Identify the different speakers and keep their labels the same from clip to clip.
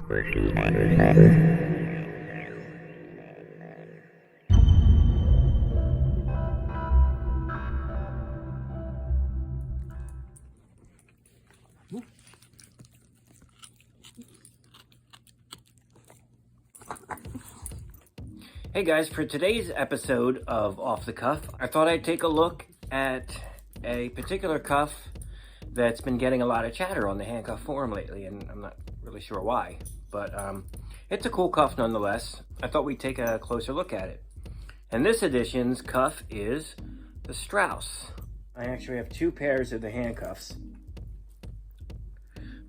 Speaker 1: Hey guys, for today's episode of Off the Cuff, I thought I'd take a look at a particular cuff that's been getting a lot of chatter on the handcuff forum lately, and I'm not really sure why, but it's a cool cuff nonetheless. I thought we'd take a closer look at it. And this edition's cuff is the Strauss. I actually have two pairs of the handcuffs,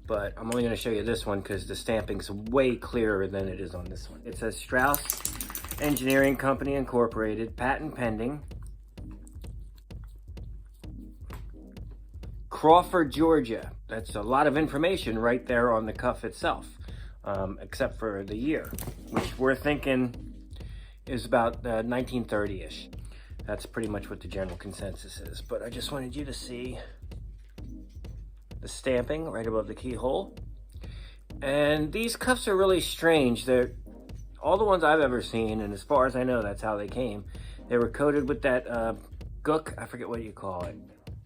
Speaker 1: but I'm only going to show you this one because the stamping's way clearer than it is on this one. It says Strauss Engineering Company Incorporated, patent pending, Crawford, Georgia. That's a lot of information right there on the cuff itself, except for the year, which we're thinking is about 1930-ish. That's pretty much what the general consensus is. But I just wanted you to see the stamping right above the keyhole. And these cuffs are really strange. They're all the ones I've ever seen, and as far as I know, that's how they came. They were coated with that gook, I forget what you call it.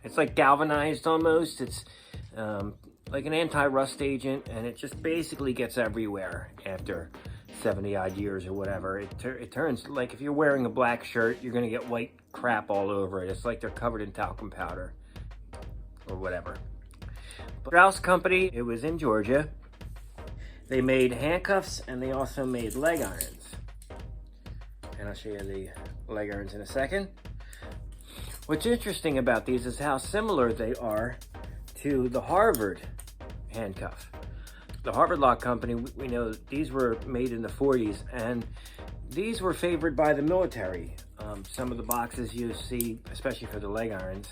Speaker 1: It's like galvanized almost. It's like an anti-rust agent, and it just basically gets everywhere after 70 odd years or whatever. It turns, like if you're wearing a black shirt, you're gonna get white crap all over it. It's like they're covered in talcum powder or whatever. But Strauss Company, it was in Georgia. They made handcuffs, and they also made leg irons. And I'll show you the leg irons in a second. What's interesting about these is how similar they are to the Harvard handcuff. The Harvard Lock Company, we know these were made in the 40s, and these were favored by the military. Some of the boxes you see, especially for the leg irons,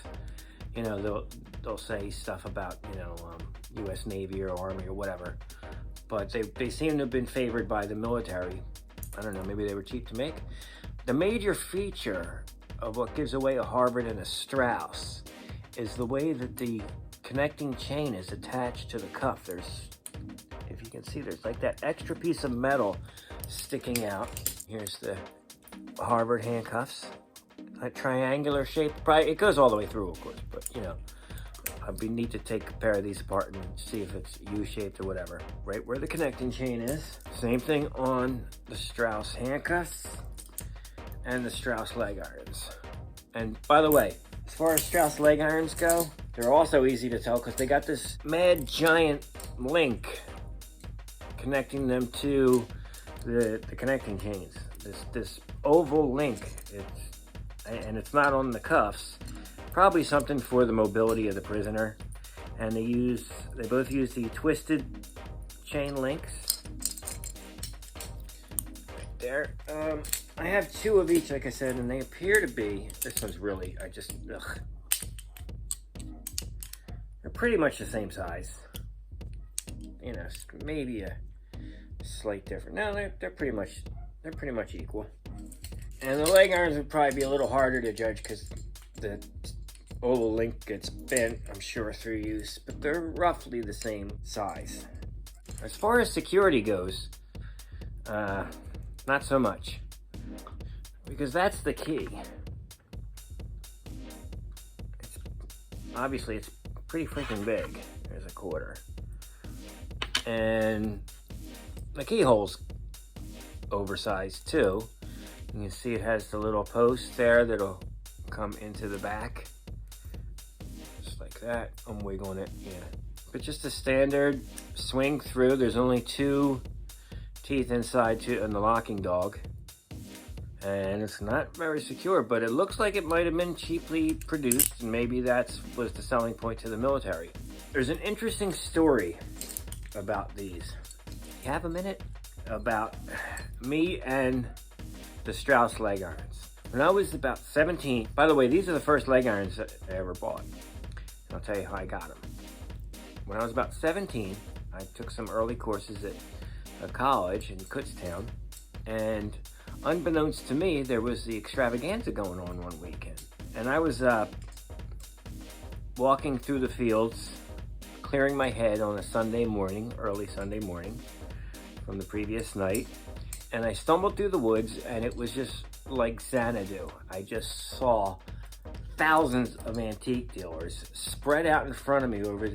Speaker 1: you know, they'll say stuff about, you know, U.S. Navy or Army or whatever. But they seem to have been favored by the military. I don't know, maybe they were cheap to make. The major feature of what gives away a Harvard and a Strauss is the way that the connecting chain is attached to the cuff. There's, if you can see, there's like that extra piece of metal sticking out. Here's the Harvard handcuffs. That triangular shape, probably, it goes all the way through, of course, but you know, I'd be neat to take a pair of these apart and see if it's U-shaped or whatever. Right where the connecting chain is. Same thing on the Strauss handcuffs and the Strauss leg irons. And by the way, as far as Strauss leg irons go, they're also easy to tell because they got this mad giant link connecting them to the connecting chains. This oval link, and it's not on the cuffs. Probably something for the mobility of the prisoner. And they both use the twisted chain links. Right there. I have two of each, like I said, and they appear to be, this one's really, ugh. They're pretty much the same size. You know, maybe a slight difference. No, they're pretty much equal. And the leg irons would probably be a little harder to judge because the oval link gets bent, I'm sure, through use, but they're roughly the same size. As far as security goes, not so much, because that's the key. Obviously, it's pretty freaking big. There's a quarter. And the keyhole's oversized too. You can see it has the little post there that'll come into the back. That I'm wiggling it, yeah, but just a standard swing through. There's only two teeth inside in the locking dog, and it's not very secure, but it looks like it might have been cheaply produced, and maybe was the selling point to the military. There's an interesting story about these. You have a minute? About me and the Strauss leg irons. When I was about 17, by the way, these are the first leg irons that I ever bought. I'll tell you how I got them. When I was about 17, I took some early courses at a college in Kutztown, and unbeknownst to me, there was the extravaganza going on one weekend. And I was walking through the fields, clearing my head on a Sunday morning, early Sunday morning, from the previous night. And I stumbled through the woods, and it was just like Xanadu. I just saw thousands of antique dealers spread out in front of me over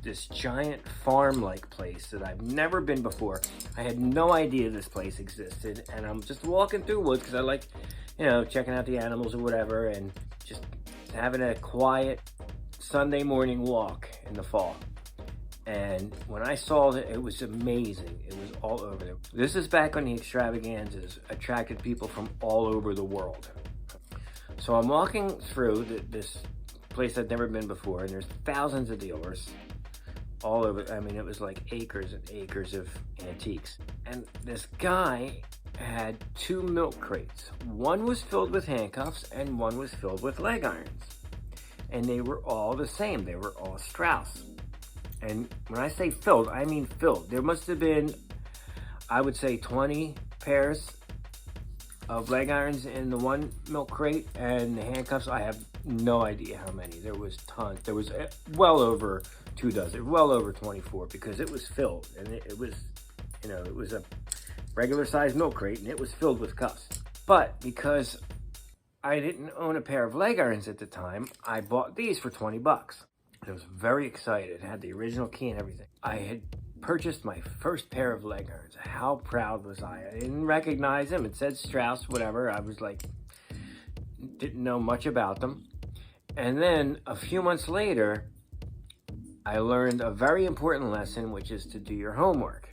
Speaker 1: this giant farm-like place that I've never been before. I had no idea this place existed, and I'm just walking through woods because I like, you know, checking out the animals or whatever, and just having a quiet Sunday morning walk in the fall. And when I saw it, it was amazing. It was all over there. This is back when the extravaganzas attracted people from all over the world. So I'm walking through this place I'd never been before, and there's thousands of dealers all over. I mean, it was like acres and acres of antiques. And this guy had 2 milk crates. One was filled with handcuffs, and one was filled with leg irons. And they were all the same. They were all Strauss. And when I say filled, I mean filled. There must have been, I would say, 20 pairs of leg irons in the one milk crate, and the handcuffs, I have no idea how many. There was tons. There was well over 2 dozen, well over 24, because it was filled. And it was, you know, it was a regular sized milk crate, and it was filled with cuffs. But because I didn't own a pair of leg irons at the time, I bought these for 20 bucks. I was very excited. It had the original key and everything. I had purchased my first pair of leg irons. How proud was I? I didn't recognize them. It said Strauss, whatever. I was like, didn't know much about them. And then a few months later, I learned a very important lesson, which is to do your homework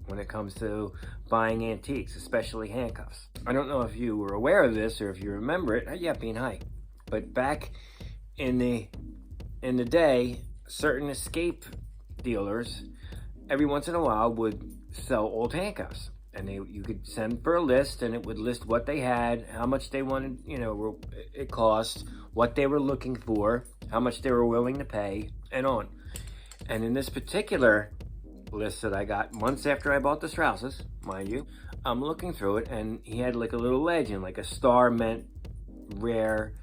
Speaker 1: when it comes to buying antiques, especially handcuffs. I don't know if you were aware of this or if you remember it. Yeah, being high. But back in the day, certain escape dealers every once in a while would sell old handcuffs, and you could send for a list, and it would list what they had, how much they wanted, you know, it cost, what they were looking for, how much they were willing to pay, and on. And in this particular list that I got months after I bought the Strausses, mind you, I'm looking through it, and he had like a little legend, like a star meant rare,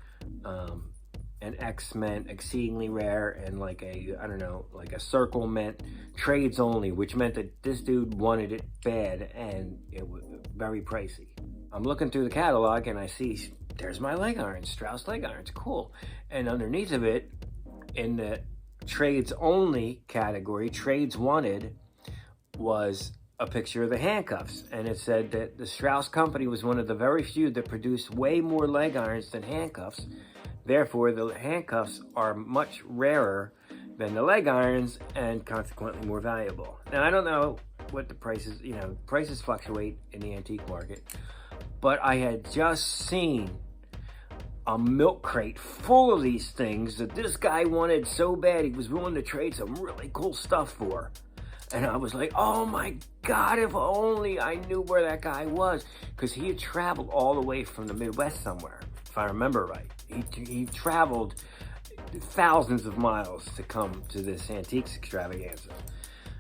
Speaker 1: an X meant exceedingly rare, and like a, I don't know, like a circle meant trades only, which meant that this dude wanted it bad, and it was very pricey. I'm looking through the catalog, and I see, there's my leg irons, Strauss leg irons, cool. And underneath of it, in the trades only category, trades wanted, was a picture of the handcuffs. And it said that the Strauss company was one of the very few that produced way more leg irons than handcuffs. Therefore, the handcuffs are much rarer than the leg irons and consequently more valuable. Now, I don't know what the prices, you know, prices fluctuate in the antique market, but I had just seen a milk crate full of these things that this guy wanted so bad he was willing to trade some really cool stuff for. And I was like, oh my God, if only I knew where that guy was, because he had traveled all the way from the Midwest somewhere, if I remember right. He traveled thousands of miles to come to this antiques extravaganza.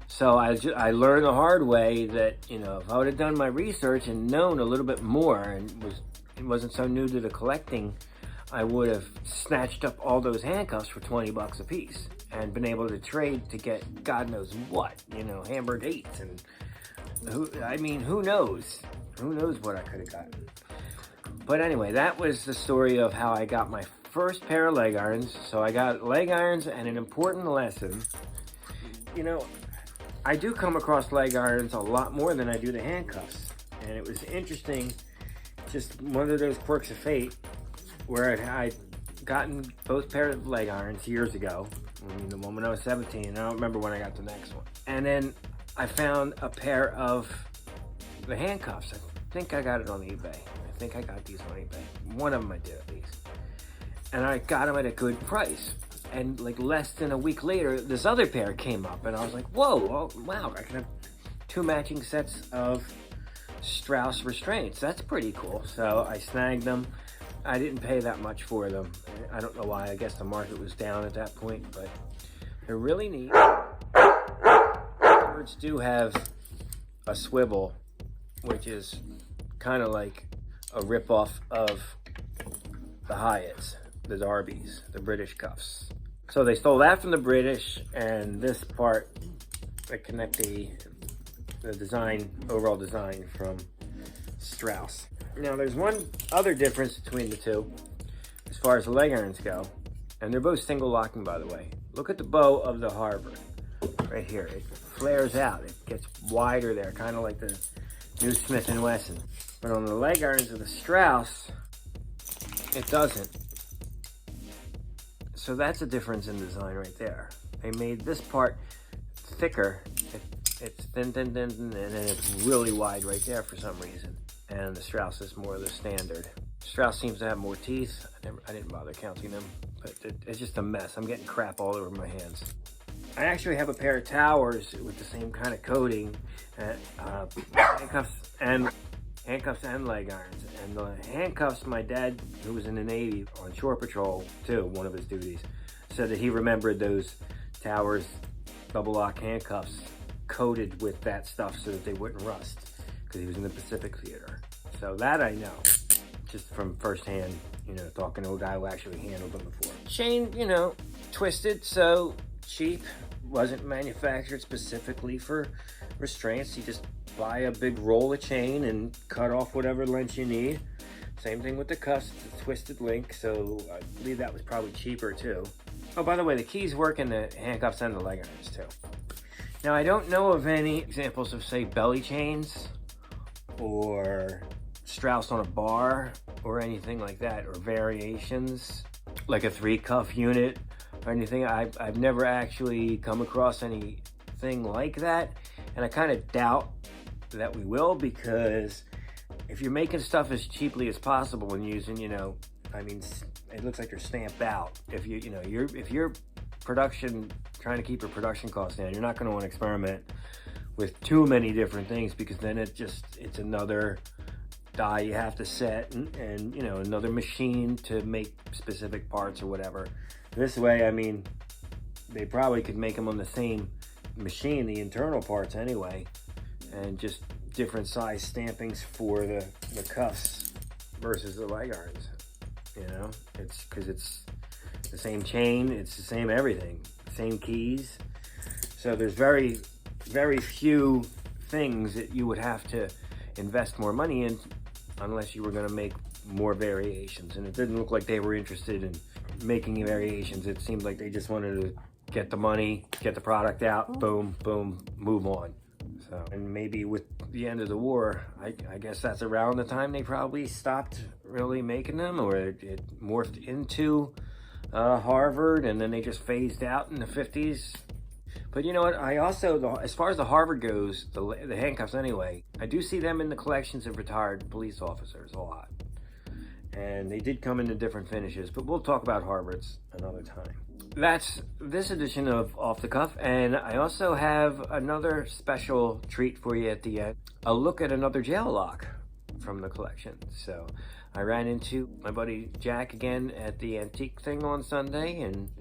Speaker 1: So I learned the hard way that, you know, if I would have done my research and known a little bit more, and it wasn't so new to the collecting, I would have snatched up all those handcuffs for 20 bucks a piece and been able to trade to get God knows what, you know, Hamburg 8s, and who knows? Who knows what I could have gotten. But anyway, that was the story of how I got my first pair of leg irons. So I got leg irons, and an important lesson. You know, I do come across leg irons a lot more than I do the handcuffs. And it was interesting, just one of those quirks of fate, where I'd gotten both pairs of leg irons years ago. I mean, the one when I was 17, and I don't remember when I got the next one. And then I found a pair of the handcuffs. I think I got it on eBay. I think I got these on eBay. One of them I did at least. And I got them at a good price. And like less than a week later, this other pair came up, and I was like, whoa, oh, wow, I can have 2 matching sets of Strauss restraints. That's pretty cool. So I snagged them. I didn't pay that much for them. I don't know why. I guess the market was down at that point, but they're really neat. Birds do have a swivel, which is kind of like a ripoff of the Hyatts, the Darbys, the British cuffs. So they stole that from the British, and this part that connect the the design, overall design from Strauss. Now there's one other difference between the two as far as the leg irons go, and they're both single locking, by the way. Look at the bow of the Harvard right here. It flares out, it gets wider there, kind of like the new Smith & Wesson. But on the leg irons of the Strauss, it doesn't. So that's a difference in design right there. They made this part thicker. It's thin, and then it's really wide right there for some reason. And the Strauss is more the standard. Strauss seems to have more teeth. I didn't bother counting them, but it's just a mess. I'm getting crap all over my hands. I actually have a pair of towers with the same kind of coating, handcuffs and leg irons. And the handcuffs, my dad, who was in the Navy on shore patrol too, one of his duties, said that he remembered those towers double lock handcuffs coated with that stuff so that they wouldn't rust, because he was in the Pacific Theater. So that I know, just from firsthand, you know, talking to a guy who actually handled them before. Chain, you know, twisted, so cheap, wasn't manufactured specifically for restraints. You just buy a big roll of chain and cut off whatever length you need. Same thing with the cuffs, the twisted link, so I believe that was probably cheaper too. Oh, by the way, the keys work in the handcuffs and the leg irons too. Now, I don't know of any examples of, say, belly chains or Strauss on a bar or anything like that, or variations like a 3-cuff unit or anything. I've never actually come across anything like that, and I kind of doubt that we will, because if you're making stuff as cheaply as possible and using, you know, I mean, it looks like they're stamped out. If you're production, trying to keep your production costs down, you're not going to want to experiment with too many different things, because then it's another die you have to set, and you know, another machine to make specific parts or whatever. This way, I mean, they probably could make them on the same machine, the internal parts anyway, and just different size stampings for the cuffs versus the leg irons. You know, it's because it's the same chain, it's the same everything, same keys. So there's very, very few things that you would have to invest more money in unless you were going to make more variations. And it didn't look like they were interested in making variations. It seemed like they just wanted to get the money, get the product out, boom, boom, move on. So, and maybe with the end of the war, I guess that's around the time they probably stopped really making them, or it morphed into Harvard, and then they just phased out in the 50s. But you know what, I also, as far as the Harvard goes, the handcuffs anyway, I do see them in the collections of retired police officers a lot. And they did come into different finishes, but we'll talk about Harvards another time. That's this edition of Off the Cuff, and I also have another special treat for you at the end. A look at another jail lock from the collection. So I ran into my buddy Jack again at the antique thing on Sunday, and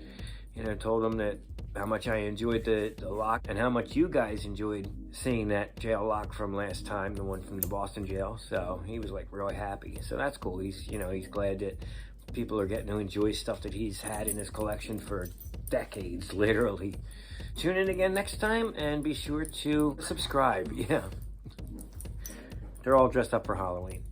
Speaker 1: you know, told him that how much I enjoyed the lock, and how much you guys enjoyed seeing that jail lock from last time, the one from the Boston jail. So he was like really happy. So that's cool. He's, you know, he's glad that people are getting to enjoy stuff that he's had in his collection for decades, literally. Tune in again next time, and be sure to subscribe. Yeah, they're all dressed up for Halloween.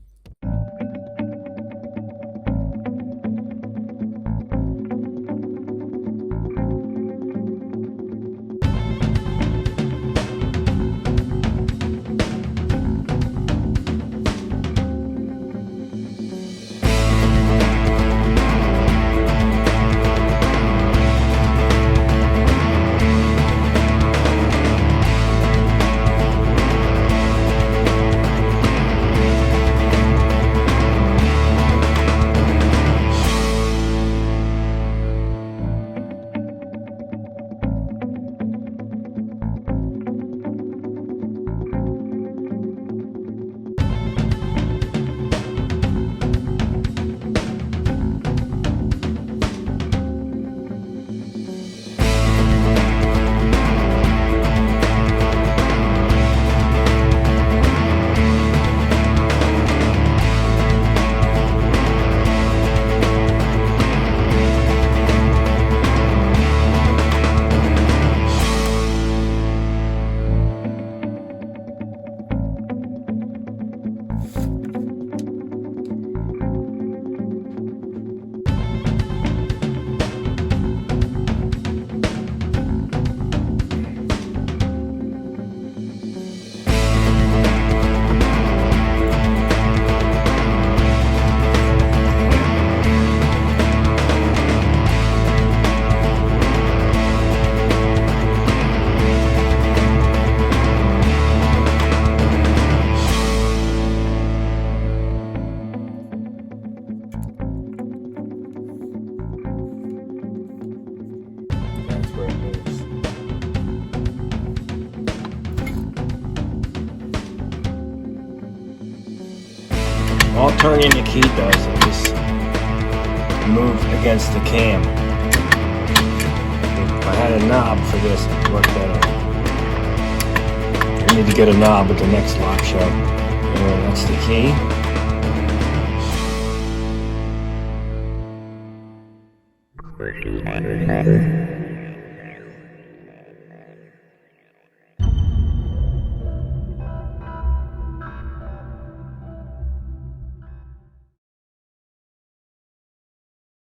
Speaker 1: All turning the key does is just move against the cam. If I had a knob for this, it would work better. I need to get a knob at the next lock show. That's the key.